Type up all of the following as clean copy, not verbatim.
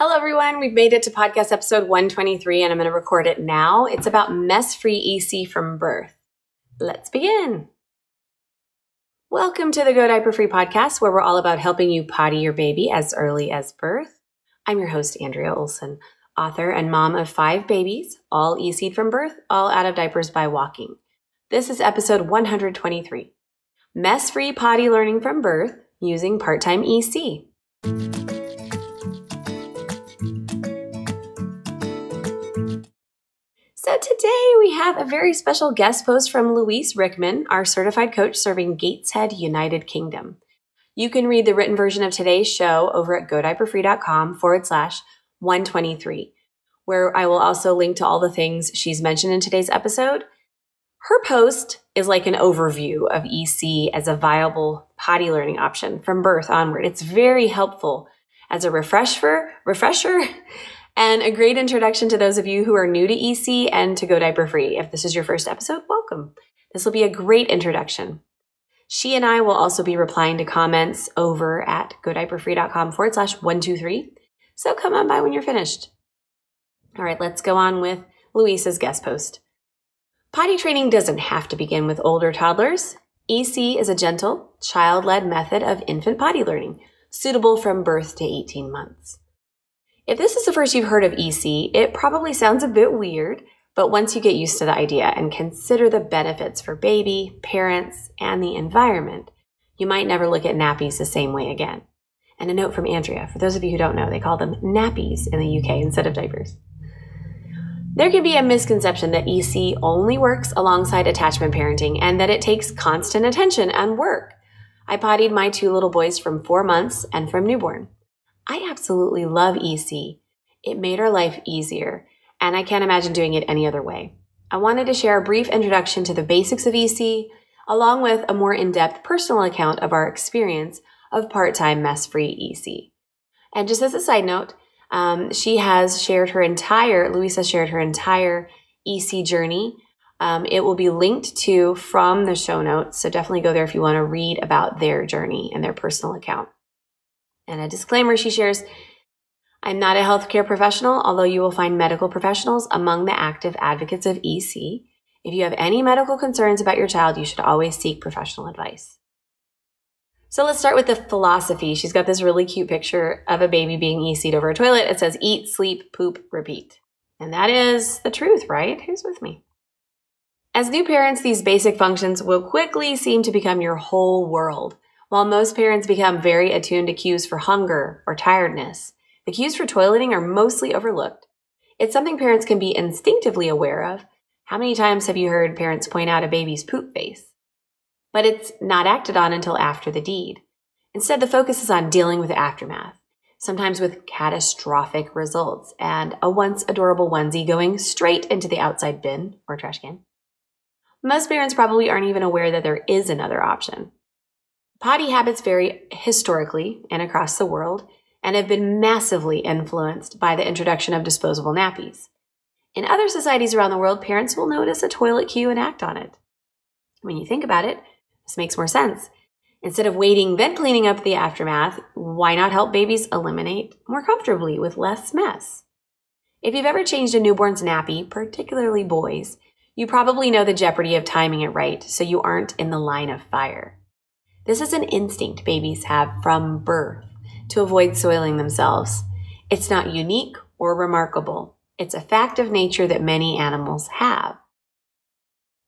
Hello, everyone. We've made it to podcast episode 123, and I'm going to record it now. It's about mess-free EC from birth. Let's begin. Welcome to the Go Diaper Free podcast, where we're all about helping you potty your baby as early as birth. I'm your host, Andrea Olson, author and mom of 5 babies, all EC'd from birth, all out of diapers by walking. This is episode 123, mess-free potty learning from birth using part-time EC. So today we have a very special guest post from Louisa Rickman, our certified coach serving Gateshead, United Kingdom. You can read the written version of today's show over at godiaperfree.com/123, where I will also link to all the things she's mentioned in today's episode. Her post is like an overview of EC as a viable potty learning option from birth onward. It's very helpful as a refresher, and a great introduction to those of you who are new to EC and to Go Diaper Free. If this is your first episode, welcome. This will be a great introduction. She and I will also be replying to comments over at godiaperfree.com/123. So come on by when you're finished. All right, let's go on with Louisa's guest post. Potty training doesn't have to begin with older toddlers. EC is a gentle, child-led method of infant potty learning, suitable from birth to 18 months. If this is the first you've heard of EC, it probably sounds a bit weird, but once you get used to the idea and consider the benefits for baby, parents, and the environment, you might never look at nappies the same way again. And a note from Andrea, for those of you who don't know, they call them nappies in the UK instead of diapers. There can be a misconception that EC only works alongside attachment parenting and that it takes constant attention and work. I pottied my 2 little boys from 4 months and from newborn. I absolutely love EC. It made our life easier, and I can't imagine doing it any other way. I wanted to share a brief introduction to the basics of EC, along with a more in-depth personal account of our experience of part-time mess-free EC. And just as a side note, Louisa shared her entire EC journey. It will be linked to from the show notes, so definitely go there if you want to read about their journey and their personal account. And a disclaimer she shares, I'm not a healthcare professional, although you will find medical professionals among the active advocates of EC. If you have any medical concerns about your child, you should always seek professional advice. So let's start with the philosophy. She's got this really cute picture of a baby being EC'd over a toilet. It says, eat, sleep, poop, repeat. And that is the truth, right? Who's with me? As new parents, these basic functions will quickly seem to become your whole world. While most parents become very attuned to cues for hunger or tiredness, the cues for toileting are mostly overlooked. It's something parents can be instinctively aware of. How many times have you heard parents point out a baby's poop face? But it's not acted on until after the deed. Instead, the focus is on dealing with the aftermath, sometimes with catastrophic results and a once adorable onesie going straight into the outside bin or trash can. Most parents probably aren't even aware that there is another option. Potty habits vary historically and across the world and have been massively influenced by the introduction of disposable nappies. In other societies around the world, parents will notice a toilet cue and act on it. When you think about it, this makes more sense. Instead of waiting, then cleaning up the aftermath, why not help babies eliminate more comfortably with less mess? If you've ever changed a newborn's nappy, particularly boys, you probably know the jeopardy of timing it right so you aren't in the line of fire. This is an instinct babies have from birth to avoid soiling themselves. It's not unique or remarkable. It's a fact of nature that many animals have.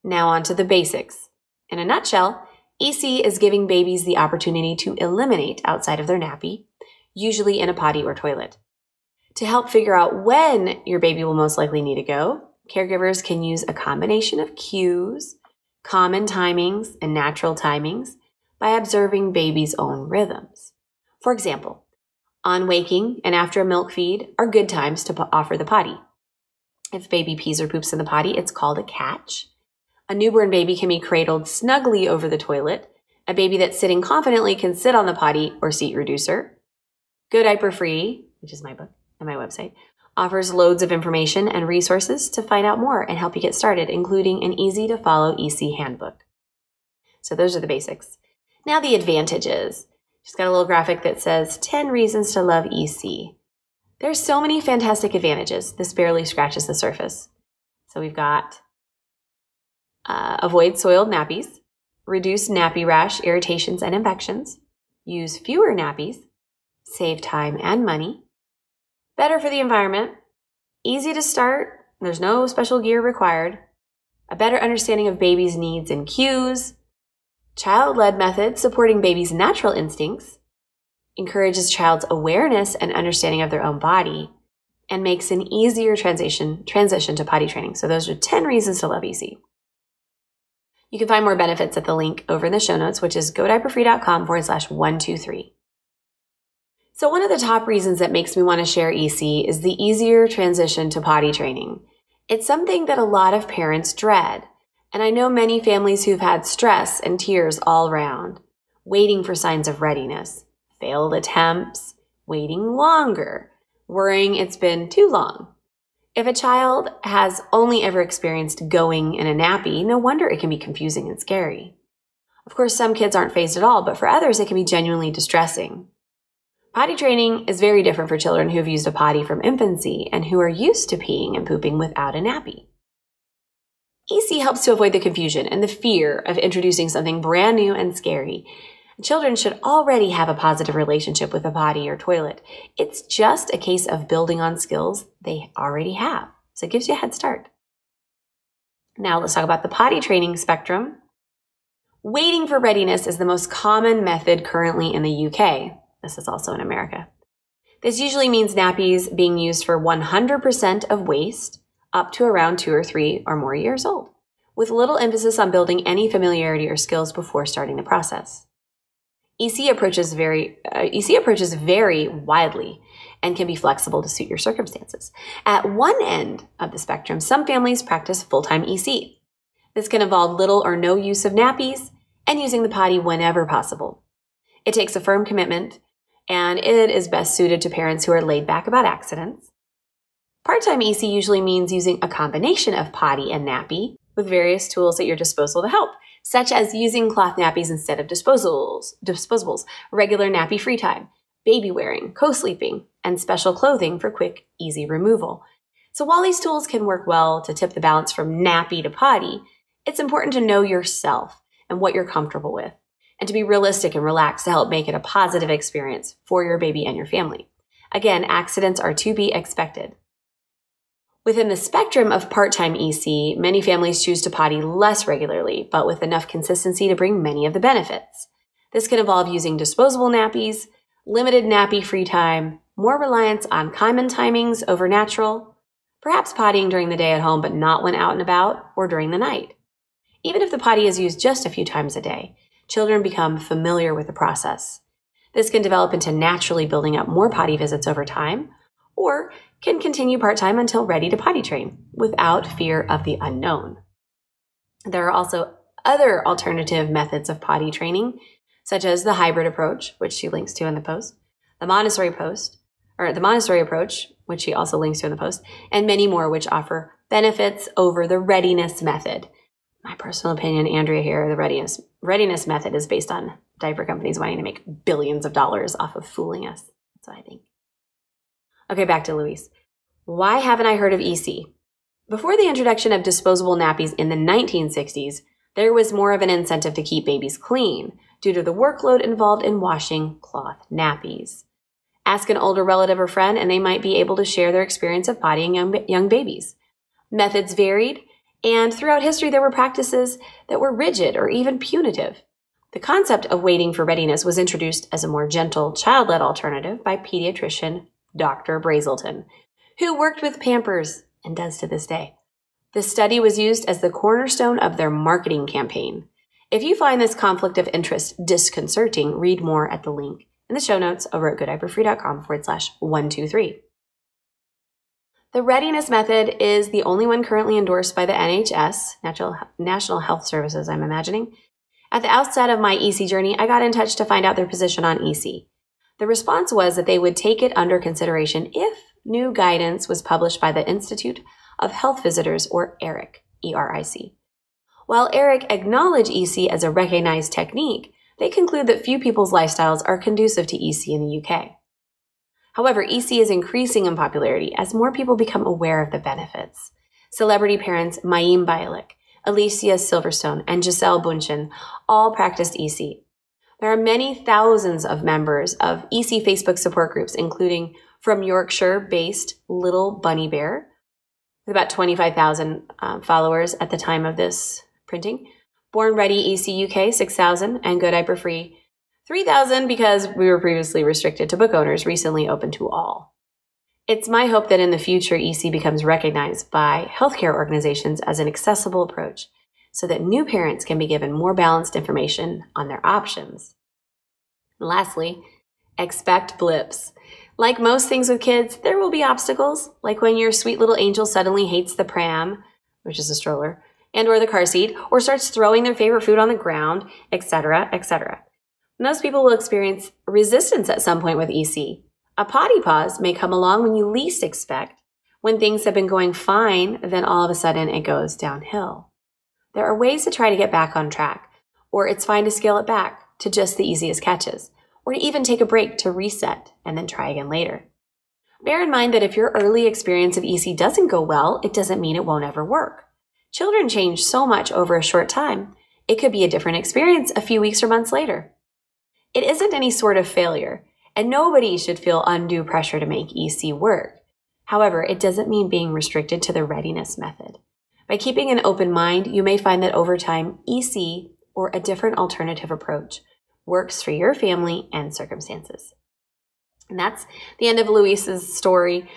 Now on to the basics. In a nutshell, EC is giving babies the opportunity to eliminate outside of their nappy, usually in a potty or toilet. To help figure out when your baby will most likely need to go, caregivers can use a combination of cues, common timings, and natural timings by observing baby's own rhythms. For example, on waking and after a milk feed are good times to offer the potty. If baby pees or poops in the potty, it's called a catch. A newborn baby can be cradled snugly over the toilet. A baby that's sitting confidently can sit on the potty or seat reducer. Go Diaper Free, which is my book and my website, offers loads of information and resources to find out more and help you get started, including an easy-to-follow EC handbook. So those are the basics. Now the advantages. She's got a little graphic that says 10 reasons to love EC. There's so many fantastic advantages. This barely scratches the surface. So we've got avoid soiled nappies, reduce nappy rash, irritations, and infections, use fewer nappies, save time and money, better for the environment, easy to start, there's no special gear required, a better understanding of babies' needs and cues, child-led methods supporting babies' natural instincts, encourages child's awareness and understanding of their own body, and makes an easier transition to potty training. So those are 10 reasons to love EC. You can find more benefits at the link over in the show notes, which is godiaperfree.com/123. So one of the top reasons that makes me want to share EC is the easier transition to potty training. It's something that a lot of parents dread, and I know many families who've had stress and tears all around, waiting for signs of readiness, failed attempts, waiting longer, worrying it's been too long. If a child has only ever experienced going in a nappy, no wonder it can be confusing and scary. Of course, some kids aren't phased at all, but for others, it can be genuinely distressing. Potty training is very different for children who have used a potty from infancy and who are used to peeing and pooping without a nappy. EC helps to avoid the confusion and the fear of introducing something brand new and scary. Children should already have a positive relationship with a potty or toilet. It's just a case of building on skills they already have. So it gives you a head start. Now let's talk about the potty training spectrum. Waiting for readiness is the most common method currently in the UK. This is also in America. This usually means nappies being used for 100% of waist up to around 2 or 3 or more years old, with little emphasis on building any familiarity or skills before starting the process. EC approaches vary widely and can be flexible to suit your circumstances. At one end of the spectrum, some families practice full-time EC. This can involve little or no use of nappies and using the potty whenever possible. It takes a firm commitment, and it is best suited to parents who are laid back about accidents. Part-time EC usually means using a combination of potty and nappy with various tools at your disposal to help, such as using cloth nappies instead of disposables, regular nappy free time, baby wearing, co-sleeping, and special clothing for quick, easy removal. So while these tools can work well to tip the balance from nappy to potty, it's important to know yourself and what you're comfortable with, and to be realistic and relaxed to help make it a positive experience for your baby and your family. Again, accidents are to be expected. Within the spectrum of part-time EC, many families choose to potty less regularly, but with enough consistency to bring many of the benefits. This can involve using disposable nappies, limited nappy free time, more reliance on Kaiman timings over natural, perhaps pottying during the day at home but not when out and about or during the night. Even if the potty is used just a few times a day, children become familiar with the process. This can develop into naturally building up more potty visits over time, or can continue part-time until ready to potty train without fear of the unknown. There are also other alternative methods of potty training, such as the hybrid approach, which she links to in the post, the Montessori approach, which she also links to in the post, and many more which offer benefits over the readiness method. My personal opinion, Andrea here, the readiness method is based on diaper companies wanting to make billions of dollars off of fooling us. That's what I think. Okay, back to Louise. Why haven't I heard of EC? Before the introduction of disposable nappies in the 1960s, there was more of an incentive to keep babies clean due to the workload involved in washing cloth nappies. Ask an older relative or friend, and they might be able to share their experience of pottying young babies. Methods varied, and throughout history there were practices that were rigid or even punitive. The concept of waiting for readiness was introduced as a more gentle, child-led alternative by pediatrician Dr. Brazelton, who worked with Pampers and does to this day. This study was used as the cornerstone of their marketing campaign. If you find this conflict of interest disconcerting, read more at the link in the show notes over at godiaperfree.com/123. The readiness method is the only one currently endorsed by the NHS, National Health Services, I'm imagining. At the outset of my EC journey, I got in touch to find out their position on EC. The response was that they would take it under consideration if new guidance was published by the Institute of Health Visitors, or ERIC, E-R-I-C. While ERIC acknowledge EC as a recognized technique, they conclude that few people's lifestyles are conducive to EC in the UK. However, EC is increasing in popularity as more people become aware of the benefits. Celebrity parents Mayim Bialik, Alicia Silverstone, and Giselle Bundchen all practiced EC. There are many thousands of members of EC Facebook support groups, including from Yorkshire-based Little Bunny Bear, with about 25,000 followers at the time of this printing. Born Ready EC UK, 6,000, and Go Diaper Free, 3,000, because we were previously restricted to book owners, recently open to all. It's my hope that in the future, EC becomes recognized by healthcare organizations as an accessible approach so that new parents can be given more balanced information on their options. And lastly, expect blips. Like most things with kids, there will be obstacles, like when your sweet little angel suddenly hates the pram, which is a stroller, and or the car seat, or starts throwing their favorite food on the ground, etc., etc. Most people will experience resistance at some point with EC. A potty pause may come along when you least expect. When things have been going fine, then all of a sudden it goes downhill. There are ways to try to get back on track, or it's fine to scale it back to just the easiest catches, or to even take a break to reset and then try again later. Bear in mind that if your early experience of EC doesn't go well, it doesn't mean it won't ever work. Children change so much over a short time. It could be a different experience a few weeks or months later. It isn't any sort of failure, and nobody should feel undue pressure to make EC work. However, it doesn't mean being restricted to the readiness method. By keeping an open mind, you may find that over time, EC, or a different alternative approach, works for your family and circumstances. And that's the end of Louisa's story.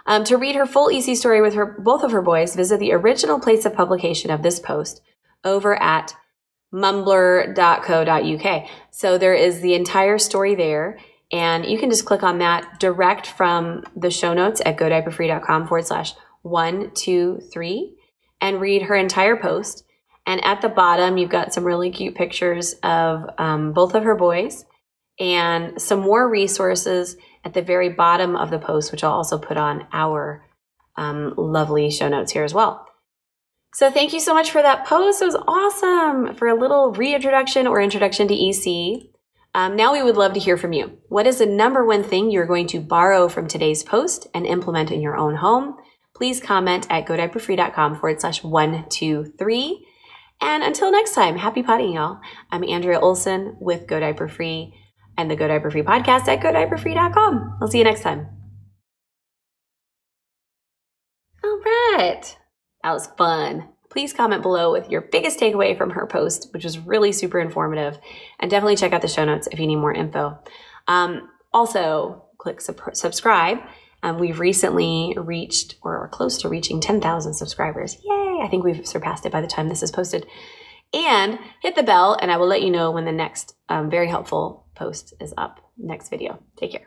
To read her full EC story with both of her boys, visit the original place of publication of this post over at mumbler.co.uk. So there is the entire story there, and you can just click on that direct from the show notes at godiaperfree.com/123 and read her entire post. And at the bottom, you've got some really cute pictures of both of her boys and some more resources at the very bottom of the post, which I'll also put on our lovely show notes here as well. So thank you so much for that post. It was awesome for a little reintroduction or introduction to EC. Now we would love to hear from you. What is the number one thing you're going to borrow from today's post and implement in your own home? Please comment at godiaperfree.com/123. And until next time, happy pottying, y'all. I'm Andrea Olson with Go Diaper Free and the Go Diaper Free podcast at godiaperfree.com. I'll see you next time. All right. That was fun. Please comment below with your biggest takeaway from her post, which was really super informative. And definitely check out the show notes if you need more info. Also, click subscribe. We've recently reached, or are close to reaching 10,000 subscribers. Yay! I think we've surpassed it by the time this is posted. And hit the bell, and I will let you know when the next very helpful post is up. Next video. Take care.